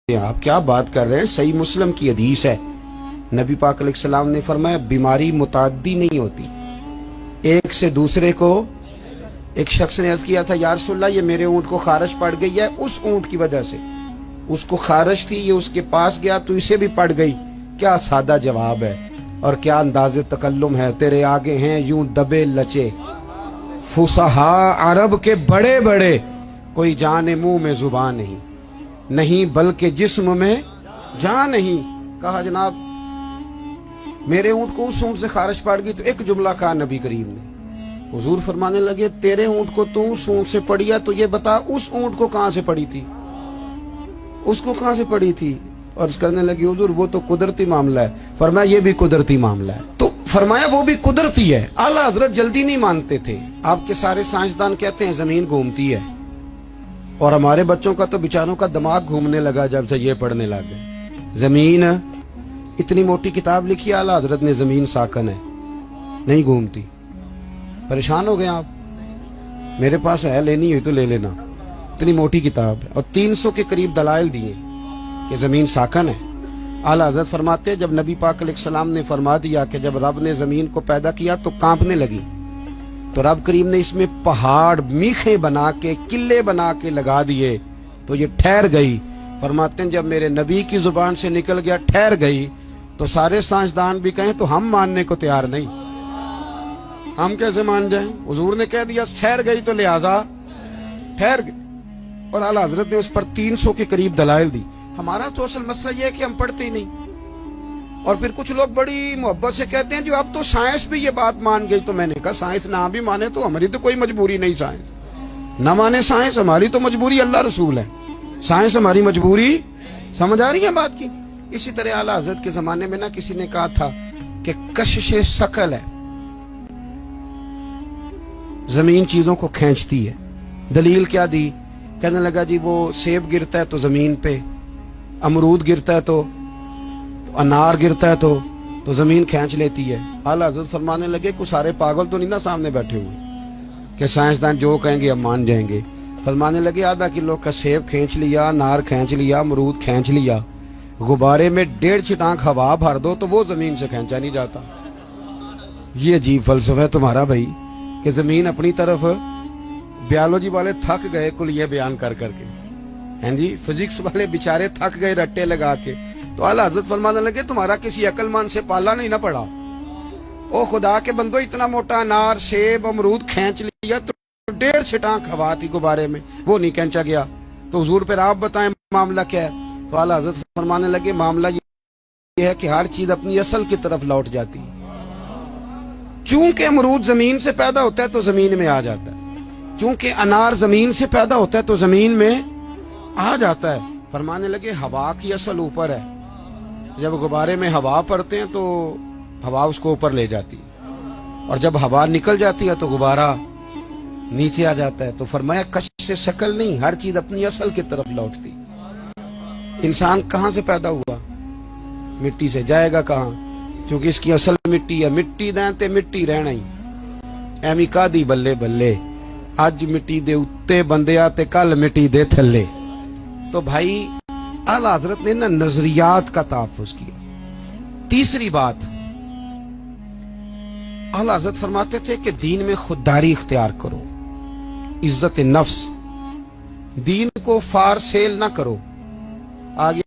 آپ کیا بات کر رہے ہیں؟ صحیح مسلم کی حدیث ہے، نبی پاک علیہ السلام نے فرمایا بیماری متعدی نہیں ہوتی، ایک سے دوسرے کو۔ ایک شخص نے عرض کیا تھا یا رسول اللہ یہ میرے اونٹ کو خارش پڑ گئی ہے اس اونٹ کی وجہ سے، اس کو خارش تھی، یہ اس کے پاس گیا تو اسے بھی پڑ گئی۔ کیا سادہ جواب ہے اور کیا انداز تکلم ہے! تیرے آگے ہیں یوں دبے لچے فصحاء عرب کے بڑے بڑے، کوئی جان منہ میں زبان نہیں بلکہ جسم میں جان نہیں۔ کہا جناب میرے اونٹ کو اس اونٹ سے خارش پڑ گئی، تو ایک جملہ کہا نبی کریم نے۔ حضور فرمانے لگے تیرے اونٹ کو تو اس اونٹ سے پڑی ہے، تو یہ بتا اس اونٹ کو کہاں سے پڑی تھی، اس کو کہاں سے پڑی تھی؟ اور اس کرنے لگی حضور وہ تو قدرتی معاملہ ہے۔ فرمایا یہ بھی قدرتی معاملہ ہے، تو فرمایا وہ بھی قدرتی ہے۔ اعلیٰ حضرت جلدی نہیں مانتے تھے۔ آپ کے سارے سائنسدان کہتے ہیں زمین گھومتی ہے، اور ہمارے بچوں کا تو بیچاروں کا دماغ گھومنے لگا جب سے یہ پڑھنے لگے۔ زمین اتنی موٹی کتاب لکھی اعلیٰ حضرت نے، زمین ساکن ہے نہیں گھومتی۔ پریشان ہو گئے آپ؟ میرے پاس ہے، لینی ہوئی تو لے لینا، اتنی موٹی کتاب ہے، اور 300 کے قریب دلائل دیے کہ زمین ساکن ہے۔ اعلیٰ حضرت فرماتے ہیں جب نبی پاک علیہ السلام نے فرما دیا کہ جب رب نے زمین کو پیدا کیا تو کانپنے لگی، تو رب کریم نے اس میں پہاڑ میخیں بنا کے قلعے بنا کے لگا دیے تو یہ ٹھہر گئی۔ فرماتے ہیں جب میرے نبی کی زبان سے نکل گیا ٹھہر گئی، تو سارے سائنسدان بھی کہیں تو ہم ماننے کو تیار نہیں، ہم کیسے مان جائیں؟ حضور نے کہہ دیا ٹھہر گئی تو لہذا ٹھہر گئی، اور اعلیٰ حضرت نے اس پر 300 کے قریب دلائل دی۔ ہمارا تو اصل مسئلہ یہ ہے کہ ہم پڑھتے ہی نہیں، اور پھر کچھ لوگ بڑی محبت سے کہتے ہیں جو اب تو سائنس بھی یہ بات مان گئی۔ تو میں نے کہا سائنس نہ بھی مانے تو ہماری تو کوئی مجبوری نہیں، سائنس نہ مانے سائنس ہماری تو مجبوری اللہ رسول ہے، سائنس ہماری مجبوری۔ سمجھ آ رہی ہے بات کی؟ اسی طرح اعلیٰ حضرت کے زمانے میں کسی نے کہا تھا کہ کشش ثقل ہے، زمین چیزوں کو کھینچتی ہے۔ دلیل کیا دی؟ کہنے لگا جی وہ سیب گرتا ہے تو زمین پہ، امرود گرتا ہے تو انار گرتا ہے تو زمین کھینچ لیتی ہے۔ اعلیٰ حضرت فرمانے لگے کوئی سارے پاگل تو نہیں نا سامنے بیٹھے ہوئے کہ سائنسدان جو کہیں گے ہم مان جائیں گے۔ فرمانے لگے آدھا کلو کا سیب کھینچ لیا، انار کھینچ لیا، امرود کھینچ لیا، غبارے میں 1.5 چھٹانک ہوا بھر دو تو وہ زمین سے کھینچا نہیں جاتا۔ یہ عجیب فلسفہ ہے تمہارا بھائی کہ زمین اپنی طرف۔ بیالوجی والے تھک گئے کل یہ بیان کر کے، ہیں جی فزکس والے بیچارے تھک گئے رٹے لگا کے۔ تو اعلیٰ حضرت فرمانے لگے تمہارا کسی عقل مند سے پالا نہیں نہ پڑا، او خدا کے بندو اتنا موٹا انار سیب امرود کھینچ لیا تو 1.5 چھٹانک ہوا تھی غبارے میں، وہ نہیں کھینچا گیا۔ تو حضور پھر آپ بتائیں معاملہ کیا ہے؟ تو اعلیٰ حضرت فرمانے لگے معاملہ یہ ہے کہ ہر چیز اپنی اصل کی طرف لوٹ جاتی ہے۔ چونکہ امرود زمین سے پیدا ہوتا ہے تو زمین میں آ جاتا ہے، چونکہ انار زمین سے پیدا ہوتا ہے تو زمین میں آ جاتا ہے۔ فرمانے لگے ہوا کی اصل اوپر ہے، جب غبارے میں ہوا پڑتے ہیں تو ہوا اس کو اوپر لے جاتی ہے، اور جب ہوا نکل جاتی ہے تو غبارہ نیچے آ جاتا ہے۔ تو فرمایا کشش سے شکل نہیں، ہر چیز اپنی اصل کی طرف لوٹتی۔ انسان کہاں سے پیدا ہوا؟ مٹی سے، جائے گا کہاں؟ کیونکہ اس کی اصل مٹی ہے، مٹی دیں تے مٹی رہنا ہی۔ ایمی کا دی بلے بلے، اج مٹی دے اتے بندیا تے کل مٹی دے تھلے۔ تو بھائی اعلیٰ حضرت نے نظریات کا تحفظ کیا۔ تیسری بات، اعلیٰ حضرت فرماتے تھے کہ دین میں خودداری اختیار کرو، عزت نفس، دین کو فار سیل نہ کرو۔ آگے